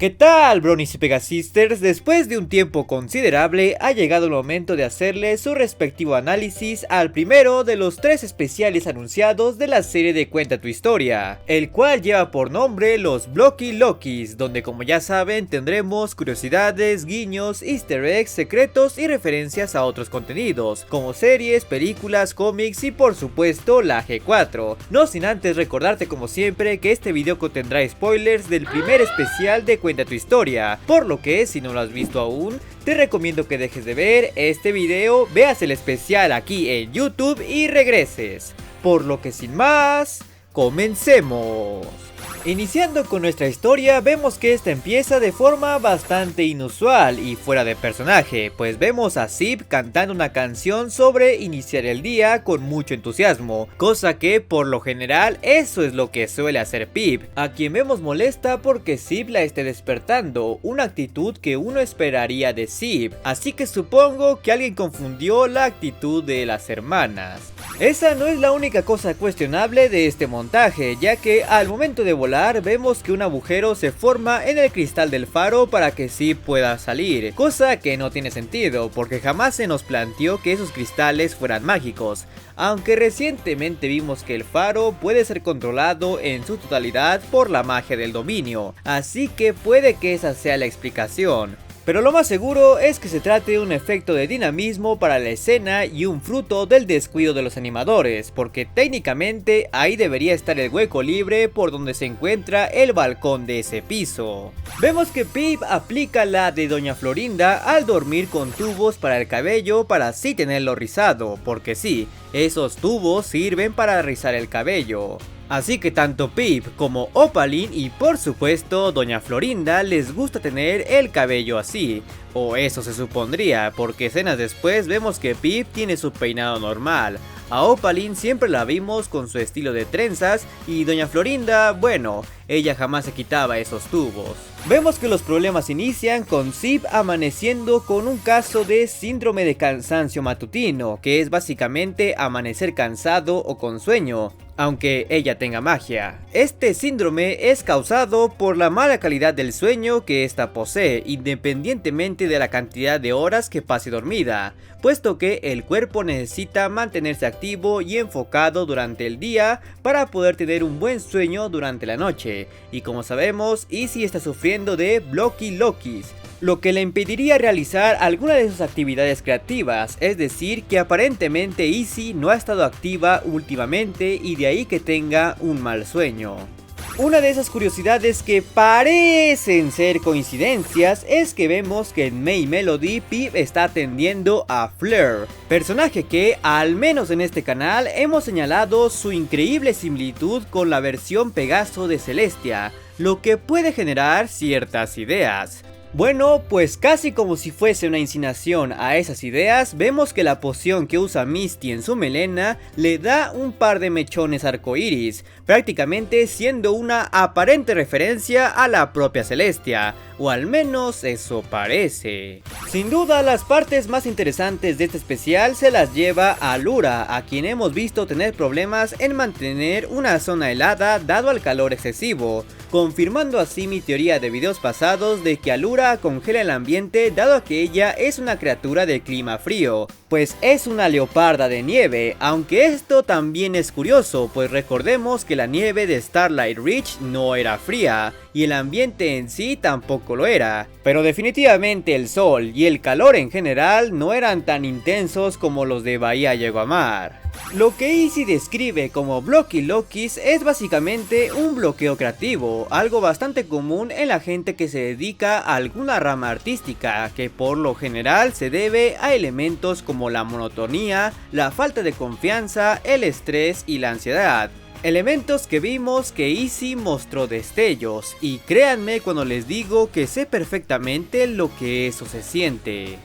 ¿Qué tal, Bronies y Pegasisters? Después de un tiempo considerable, ha llegado el momento de hacerle su respectivo análisis al primero de los 3 especiales anunciados de la serie de Cuenta tu Historia, el cual lleva por nombre los Blocky Lokis, donde como ya saben tendremos curiosidades, guiños, easter eggs, secretos y referencias a otros contenidos, como series, películas, cómics y por supuesto la G4. No sin antes recordarte como siempre que este video contendrá spoilers del primer especial de Cuenta tu Historia, por lo que si no lo has visto aún, te recomiendo que dejes de ver este video, veas el especial aquí en YouTube y regreses. Por lo que sin más, comencemos. Iniciando con nuestra historia, vemos que esta empieza de forma bastante inusual y fuera de personaje, pues vemos a Zip cantando una canción sobre iniciar el día con mucho entusiasmo, cosa que por lo general eso es lo que suele hacer Pip, a quien vemos molesta porque Zip la esté despertando, una actitud que uno esperaría de Zip, así que supongo que alguien confundió la actitud de las hermanas. Esa no es la única cosa cuestionable de este montaje, ya que al momento de volar vemos que un agujero se forma en el cristal del faro para que Zip pueda salir, cosa que no tiene sentido porque jamás se nos planteó que esos cristales fueran mágicos, aunque recientemente vimos que el faro puede ser controlado en su totalidad por la magia del dominio, así que puede que esa sea la explicación. Pero lo más seguro es que se trate de un efecto de dinamismo para la escena y un fruto del descuido de los animadores, porque técnicamente ahí debería estar el hueco libre por donde se encuentra el balcón de ese piso. Vemos que Pip aplica la de Doña Florinda al dormir con tubos para el cabello para así tenerlo rizado, porque sí, esos tubos sirven para rizar el cabello. Así que tanto Pip como Opaline y por supuesto Doña Florinda les gusta tener el cabello así, o eso se supondría, porque escenas después vemos que Pip tiene su peinado normal. A Opaline siempre la vimos con su estilo de trenzas y Doña Florinda, bueno, ella jamás se quitaba esos tubos. Vemos que los problemas inician con Zip amaneciendo con un caso de síndrome de cansancio matutino, que es básicamente amanecer cansado o con sueño, aunque ella tenga magia. Este síndrome es causado por la mala calidad del sueño que ésta posee, independientemente de la cantidad de horas que pase dormida, puesto que el cuerpo necesita mantenerse activo y enfocado durante el día para poder tener un buen sueño durante la noche, y como sabemos, Izzy está sufriendo de Blocky Lokis, lo que le impediría realizar alguna de sus actividades creativas, es decir que aparentemente Izzy no ha estado activa últimamente y de ahí que tenga un mal sueño. Una de esas curiosidades que parecen ser coincidencias es que vemos que en May Melody Pip está atendiendo a Fleur, personaje que, al menos en este canal, hemos señalado su increíble similitud con la versión Pegaso de Celestia, lo que puede generar ciertas ideas. Bueno, pues casi como si fuese una insinuación a esas ideas, vemos que la poción que usa Misty en su melena le da un par de mechones arcoíris, prácticamente siendo una aparente referencia a la propia Celestia, o al menos eso parece. Sin duda, las partes más interesantes de este especial se las lleva a Allura, a quien hemos visto tener problemas en mantener una zona helada dado al calor excesivo, confirmando así mi teoría de videos pasados de que Allura congela el ambiente dado a que ella es una criatura de clima frío, pues es una leoparda de nieve, aunque esto también es curioso, pues recordemos que la nieve de Starlight Ridge no era fría, y el ambiente en sí tampoco lo era, pero definitivamente el sol y el calor en general no eran tan intensos como los de Bahía Yegomar. Lo que Izzy describe como Blocky Lokis es básicamente un bloqueo creativo, algo bastante común en la gente que se dedica a alguna rama artística, que por lo general se debe a elementos como la monotonía, la falta de confianza, el estrés y la ansiedad. Elementos que vimos que Izzy mostró destellos, y créanme cuando les digo que sé perfectamente lo que eso se siente.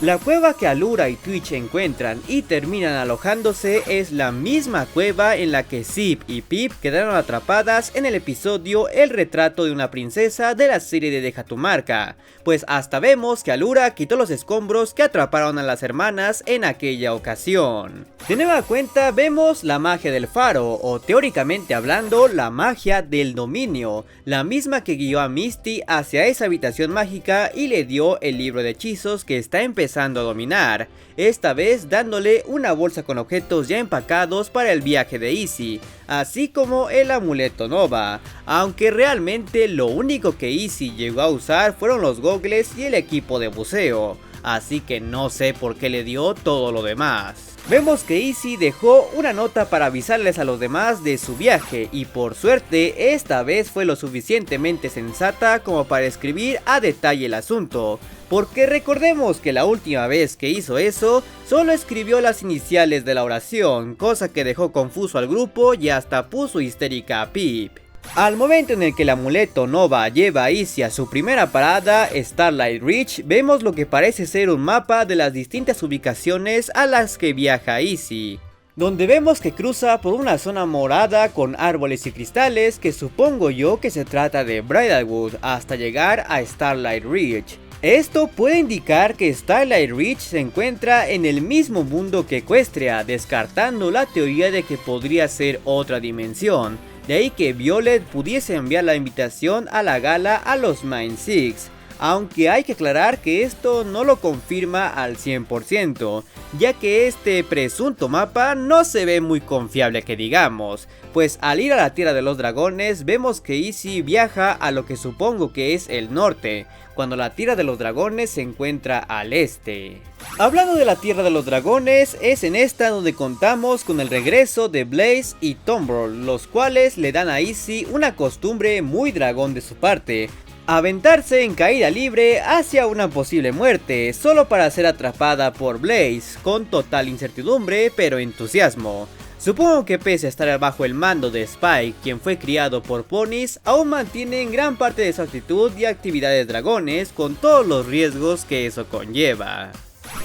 La cueva que Allura y Twitch encuentran y terminan alojándose es la misma cueva en la que Zip y Pip quedaron atrapadas en el episodio El retrato de una princesa de la serie de Deja tu marca, pues hasta vemos que Allura quitó los escombros que atraparon a las hermanas en aquella ocasión. De nueva cuenta vemos la magia del faro, o teóricamente hablando la magia del dominio, la misma que guió a Misty hacia esa habitación mágica y le dio el libro de hechizos que está empezando a dominar, esta vez dándole una bolsa con objetos ya empacados para el viaje de Izzy, así como el amuleto Nova, aunque realmente lo único que Izzy llegó a usar fueron los gogles y el equipo de buceo, así que no sé por qué le dio todo lo demás. Vemos que Izzy dejó una nota para avisarles a los demás de su viaje y por suerte esta vez fue lo suficientemente sensata como para escribir a detalle el asunto, porque recordemos que la última vez que hizo eso solo escribió las iniciales de la oración, cosa que dejó confuso al grupo y hasta puso histérica a Pip. Al momento en el que el amuleto Nova lleva a Izzy a su primera parada, Starlight Ridge, vemos lo que parece ser un mapa de las distintas ubicaciones a las que viaja Izzy, donde vemos que cruza por una zona morada con árboles y cristales que supongo yo que se trata de Bridalwood hasta llegar a Starlight Ridge. Esto puede indicar que Starlight Ridge se encuentra en el mismo mundo que Equestria, descartando la teoría de que podría ser otra dimensión. De ahí que Violet pudiese enviar la invitación a la gala a los Mind Six, aunque hay que aclarar que esto no lo confirma al 100%, ya que este presunto mapa no se ve muy confiable que digamos, pues al ir a la Tierra de los Dragones vemos que Izzy viaja a lo que supongo que es el norte, cuando la Tierra de los Dragones se encuentra al este. Hablando de la Tierra de los Dragones, es en esta donde contamos con el regreso de Blaze y Tombrol, los cuales le dan a Izzy una costumbre muy dragón de su parte: aventarse en caída libre hacia una posible muerte, solo para ser atrapada por Blaze, con total incertidumbre pero entusiasmo. Supongo que pese a estar bajo el mando de Spike, quien fue criado por ponis, aún mantienen gran parte de su actitud y actividades dragones con todos los riesgos que eso conlleva.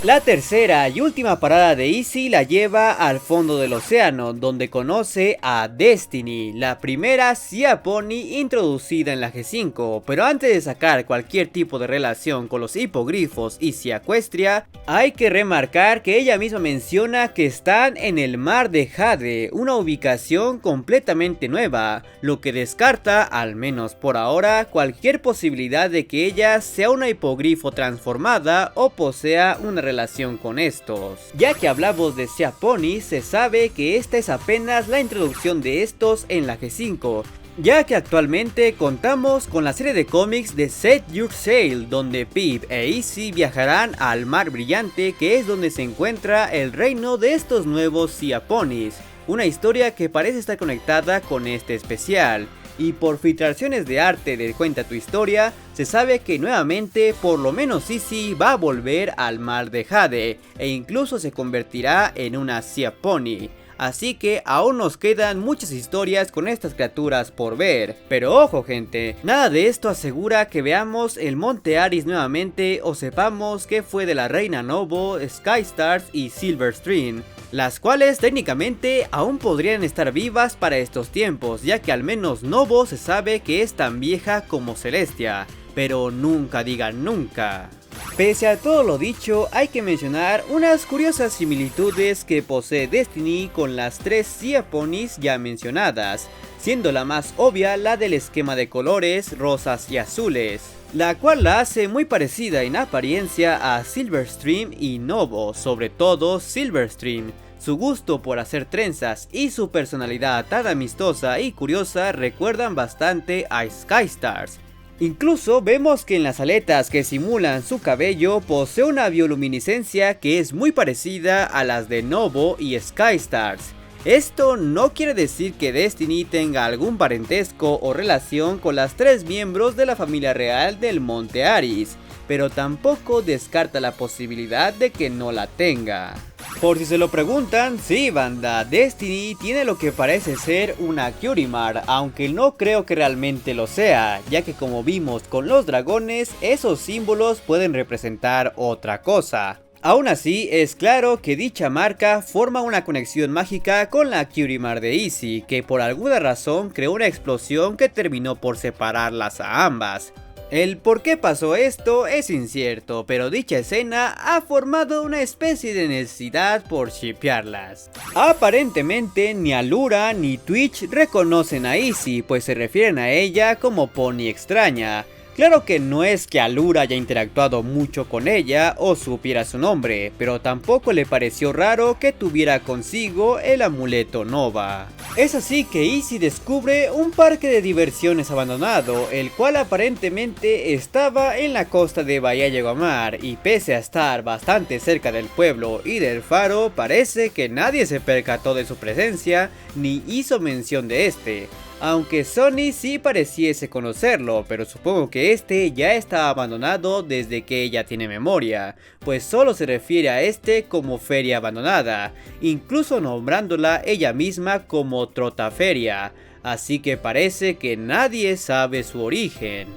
La tercera y última parada de Izzy la lleva al fondo del océano, donde conoce a Destiny, la primera Sea Pony introducida en la G5, pero antes de sacar cualquier tipo de relación con los hipogrifos y Sea Equestria, hay que remarcar que ella misma menciona que están en el mar de Jade, una ubicación completamente nueva, lo que descarta, al menos por ahora, cualquier posibilidad de que ella sea una hipogrifo transformada o posea una relación con estos. Ya que hablamos de Sea Pony, se sabe que esta es apenas la introducción de estos en la G5, ya que actualmente contamos con la serie de cómics de Set Your Sail, donde Pip e Izzy viajarán al mar brillante, que es donde se encuentra el reino de estos nuevos Sea Ponies, una historia que parece estar conectada con este especial. Y por filtraciones de arte de Cuenta tu Historia, se sabe que nuevamente por lo menos Izzy va a volver al mar de Jade, e incluso se convertirá en una Sea Pony. Así que aún nos quedan muchas historias con estas criaturas por ver. Pero ojo gente, nada de esto asegura que veamos el Monte Aris nuevamente o sepamos qué fue de la Reina Novo, Skystars y Silverstream, las cuales técnicamente aún podrían estar vivas para estos tiempos, ya que al menos Novo se sabe que es tan vieja como Celestia, pero nunca digan nunca. Pese a todo lo dicho, hay que mencionar unas curiosas similitudes que posee Destiny con las tres Sea Ponies ya mencionadas, siendo la más obvia la del esquema de colores rosas y azules, la cual la hace muy parecida en apariencia a Silverstream y Novo, sobre todo Silverstream. Su gusto por hacer trenzas y su personalidad tan amistosa y curiosa recuerdan bastante a Skystars. Incluso vemos que en las aletas que simulan su cabello posee una bioluminiscencia que es muy parecida a las de Novo y Skystars. Esto no quiere decir que Destiny tenga algún parentesco o relación con las tres miembros de la familia real del Monte Aris, pero tampoco descarta la posibilidad de que no la tenga. Por si se lo preguntan, sí banda, Destiny tiene lo que parece ser una Kyuremar, aunque no creo que realmente lo sea, ya que como vimos con los dragones, esos símbolos pueden representar otra cosa. Aún así, es claro que dicha marca forma una conexión mágica con la Kyuremar de Izzy, que por alguna razón creó una explosión que terminó por separarlas a ambas. El por qué pasó esto es incierto, pero dicha escena ha formado una especie de necesidad por shippearlas. Aparentemente ni Alura ni Twitch reconocen a Izzy, pues se refieren a ella como Pony extraña. Claro que no es que Alura haya interactuado mucho con ella o supiera su nombre, pero tampoco le pareció raro que tuviera consigo el amuleto Nova. Es así que Izzy descubre un parque de diversiones abandonado, el cual aparentemente estaba en la costa de Bahía Yegomar, y pese a estar bastante cerca del pueblo y del faro, parece que nadie se percató de su presencia ni hizo mención de este. Aunque Sonny sí pareciese conocerlo, pero supongo que este ya está abandonado desde que ella tiene memoria, pues solo se refiere a este como feria abandonada, incluso nombrándola ella misma como Trotaferia, así que parece que nadie sabe su origen.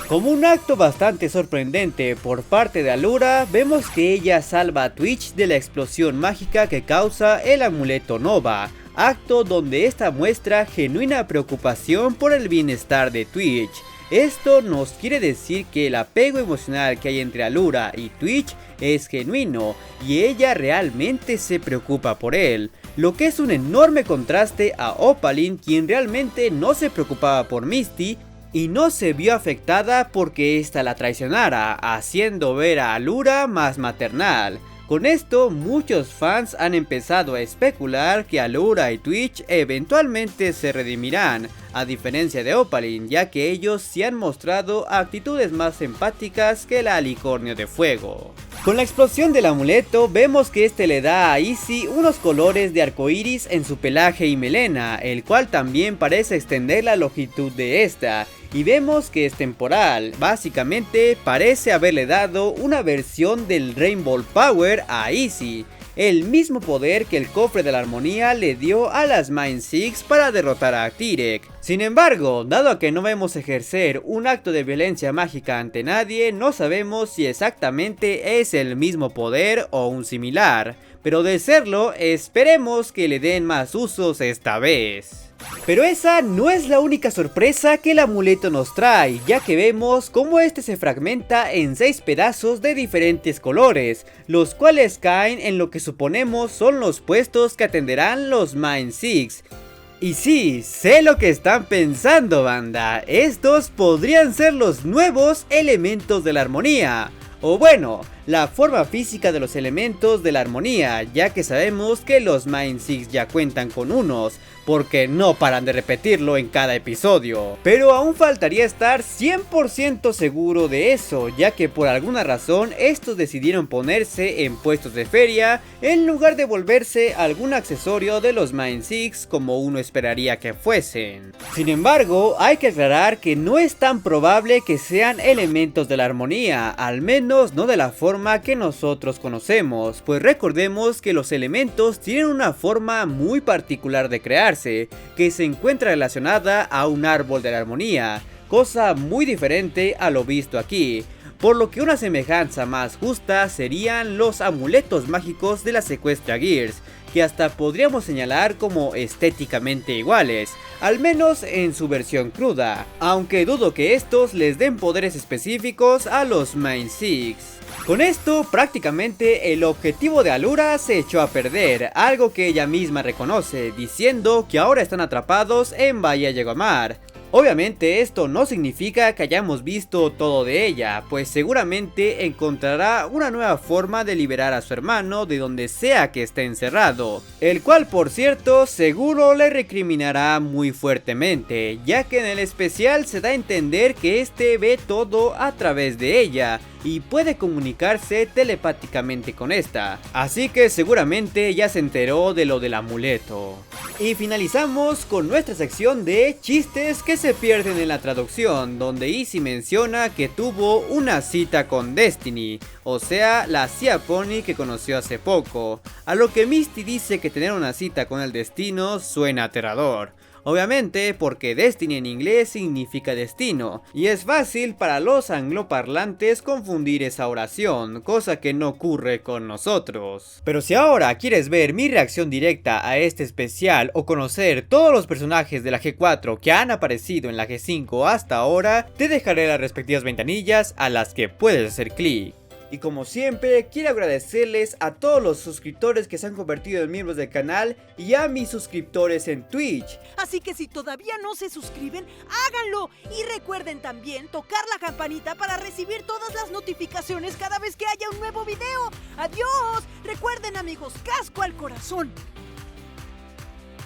Como un acto bastante sorprendente por parte de Alura, vemos que ella salva a Twitch de la explosión mágica que causa el amuleto Nova, acto donde esta muestra genuina preocupación por el bienestar de Twitch. Esto nos quiere decir que el apego emocional que hay entre Alura y Twitch es genuino y ella realmente se preocupa por él, lo que es un enorme contraste a Opaline, quien realmente no se preocupaba por Misty y no se vio afectada porque ésta la traicionara, haciendo ver a Alura más maternal. Con esto, muchos fans han empezado a especular que Alura y Twitch eventualmente se redimirán, a diferencia de Opaline, ya que ellos sí han mostrado actitudes más empáticas que el Alicornio de Fuego. Con la explosión del amuleto, vemos que este le da a Izzy unos colores de arcoíris en su pelaje y melena, el cual también parece extender la longitud de esta. Y vemos que es temporal, básicamente parece haberle dado una versión del Rainbow Power a Izzy, el mismo poder que el cofre de la armonía le dio a las Mind Six para derrotar a Tyrek. Sin embargo, dado a que no vemos ejercer un acto de violencia mágica ante nadie, no sabemos si exactamente es el mismo poder o un similar, pero de serlo, esperemos que le den más usos esta vez. Pero esa no es la única sorpresa que el amuleto nos trae, ya que vemos cómo este se fragmenta en 6 pedazos de diferentes colores, los cuales caen en lo que suponemos son los puestos que atenderán los Mind Six. Y sí, sé lo que están pensando banda, estos podrían ser los nuevos elementos de la armonía. O bueno, la forma física de los elementos de la armonía, ya que sabemos que los Mind Six ya cuentan con unos, porque no paran de repetirlo en cada episodio. Pero aún faltaría estar 100% seguro de eso, ya que por alguna razón estos decidieron ponerse en puestos de feria en lugar de volverse algún accesorio de los Mind Six como uno esperaría que fuesen. Sin embargo, hay que aclarar que no es tan probable que sean elementos de la armonía, al menos no de la forma que nosotros conocemos, pues recordemos que los elementos tienen una forma muy particular de crearse, que se encuentra relacionada a un árbol de la armonía, cosa muy diferente a lo visto aquí, por lo que una semejanza más justa serían los amuletos mágicos de la Sequestra Gears, que hasta podríamos señalar como estéticamente iguales, al menos en su versión cruda, aunque dudo que estos les den poderes específicos a los Mind Six. Con esto prácticamente el objetivo de Alura se echó a perder, algo que ella misma reconoce, diciendo que ahora están atrapados en Bahía Yegomar. Obviamente esto no significa que hayamos visto todo de ella, pues seguramente encontrará una nueva forma de liberar a su hermano de donde sea que esté encerrado, el cual por cierto seguro le recriminará muy fuertemente, ya que en el especial se da a entender que este ve todo a través de ella, y puede comunicarse telepáticamente con esta, así que seguramente ya se enteró de lo del amuleto. Y finalizamos con nuestra sección de chistes que se pierden en la traducción, donde Izzy menciona que tuvo una cita con Destiny, o sea, la Sea Pony que conoció hace poco, a lo que Misty dice que tener una cita con el destino suena aterrador. Obviamente porque Destiny en inglés significa destino, y es fácil para los angloparlantes confundir esa oración, cosa que no ocurre con nosotros. Pero si ahora quieres ver mi reacción directa a este especial o conocer todos los personajes de la G4 que han aparecido en la G5 hasta ahora, te dejaré las respectivas ventanillas a las que puedes hacer clic. Y como siempre, quiero agradecerles a todos los suscriptores que se han convertido en miembros del canal y a mis suscriptores en Twitch. Así que si todavía no se suscriben, háganlo. Y recuerden también tocar la campanita para recibir todas las notificaciones cada vez que haya un nuevo video. ¡Adiós! Recuerden, amigos, casco al corazón.